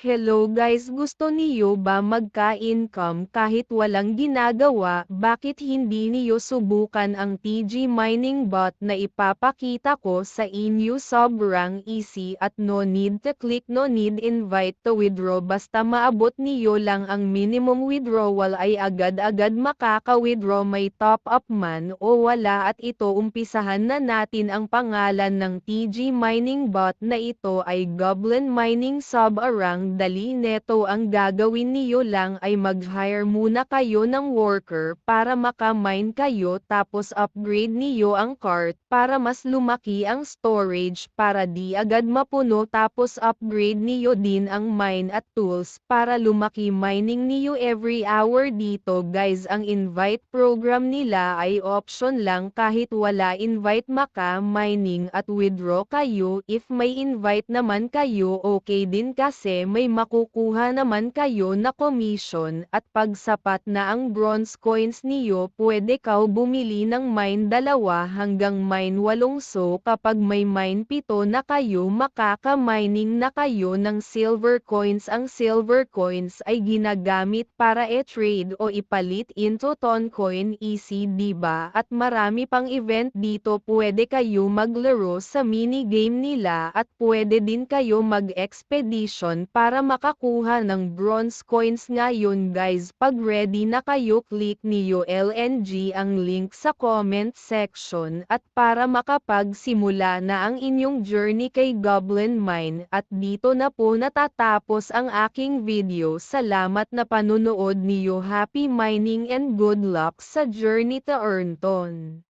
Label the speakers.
Speaker 1: Hello guys, gusto niyo ba magka-income kahit walang ginagawa? Bakit hindi niyo subukan ang TG Mining Bot na ipapakita ko sa inyo? Sobrang easy at no need to click, no need invite to withdraw, basta maabot niyo lang ang minimum withdrawal ay agad-agad makaka-withdraw, may top up man o wala. At ito, umpisahan na natin. Ang pangalan ng TG Mining Bot na ito ay Goblin Mining. Sobrang dali neto, ang gagawin niyo lang ay mag-hire muna kayo ng worker para maka-mine kayo, tapos upgrade niyo ang cart para mas lumaki ang storage para di agad mapuno, tapos upgrade niyo din ang mine at tools para lumaki mining niyo every hour. Dito guys, ang invite program nila ay option lang, kahit wala invite maka-mining at withdraw kayo. If may invite naman kayo okay din, kasi may makukuha naman kayo na commission, at pag sapat na ang bronze coins niyo pwede kaw bumili ng mine 2 hanggang mine 8. So kapag may mine 7 na kayo, makaka-mining na kayo ng silver coins. Ang silver coins ay ginagamit para e-trade o ipalit into Toncoin, easy diba? At marami pang event dito, pwede kayo maglaro sa mini game nila at pwede din kayo mag-expedition para makakuha ng bronze coins. Ngayon guys, pag ready na kayo, click niyo LNG ang link sa comment section at para makapagsimula na ang inyong journey kay Goblin Mine. At dito na po natatapos ang aking video. Salamat na panunood niyo. Happy mining and good luck sa journey to earn ton.